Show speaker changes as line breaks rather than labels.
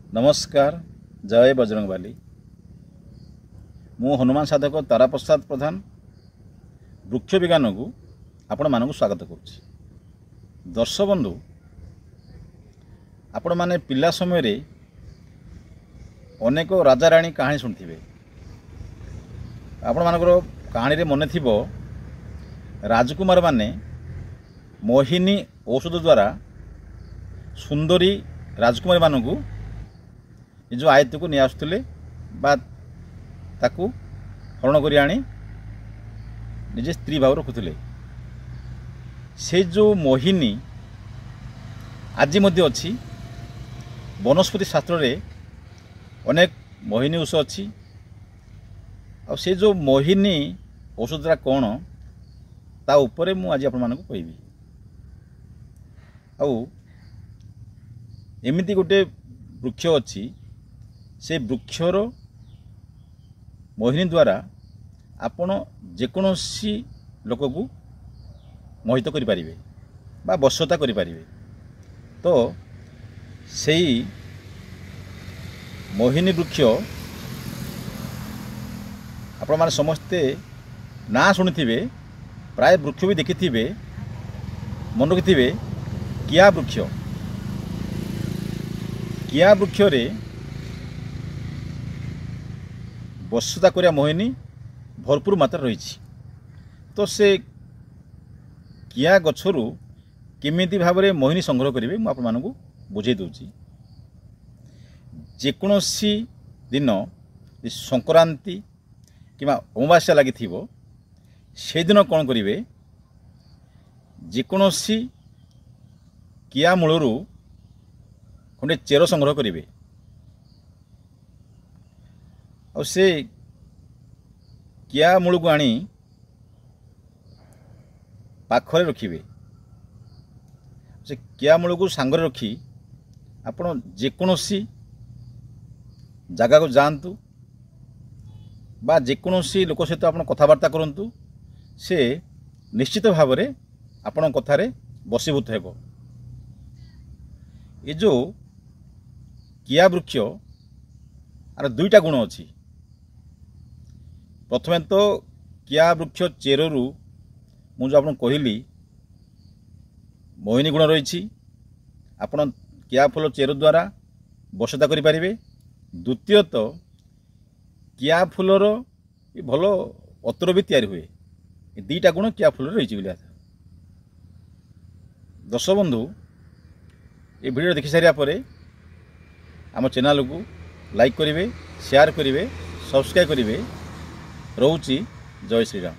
नमस्कार। जय बजरंगबाली। मु हनुमान साधक तारा प्रसाद प्रधान वृक्ष विज्ञान को आपण मानक स्वागत करुच्ची। दर्शक बंधु, आपण माने पिला समय रे अनेक राजा राणी कहानी शुणिथिबे। आपण मानकर कहानी रे मन थिबो राजकुमार माने मोहिनी औषध द्वारा सुंदरी राजकुमारी मानकू निज आयत्त को नहीं आसुले ताकू हरण कर आनी निजे स्त्री भाव रखुले। से जो मोहिनी आज अच्छी वनस्पति शास्त्र रे अनेक मोहिनी औषध अच्छी। से जो मोहिनी औषध कौन ता उपरे मु आज आपण मानक कहबी। एमती गोटे वृक्ष अच्छी से वृक्षर मोहिनी द्वारा आपण जेकोसी लोक को मोहित करें बा वशता करें। तो सही मोहिनी वृक्ष आपण माने समस्ते ना शुणिथिबे, प्राय वृक्ष भी देखिथिबे, मन रखिथिबे किया वृक्ष। किया वृक्ष रे वशता करिया मोहिनी भरपूर मात्रा रही। तो से किया गछरु केमिति भाव में मोहिनी संग्रह करेंगे मुझे आपण मानक बुझे दूची। जेकोसी दिन संक्रांति किंवा अमावास्या लगी से दिन कौन करेंगे, जेकोसी किया मूलरू खंडे चेर संग्रह करेंगे और से किया मूल को आनी पाखरे रखिए। से किया मूल को सांगरे रखी आपण जेकोसी जगह को जातु बा जेकोसी लोक सहित आप कथबार्ता करूँ, से निश्चित भाव में आपण कथार बसीभूत हेब। ये जो किया वृक्ष आर दुईटा गुण अच्छी। प्रथमे तो किया वृक्ष चेरु मुझे आपको कहली मोहिनी गुण रही। आपण किया फूल चेर द्वारा वशता करें। द्वितीयत किया फूलर भल अतर भी तैयारी हुए। ये दुईटा गुण किया फूल रही। दर्शक बंधु, ये वीडियो देखि सारिया परे आम चैनल को लाइक करेंगे, शेयर करेंगे, सब्सक्राइब करेंगे। रोची। जय श्री राम।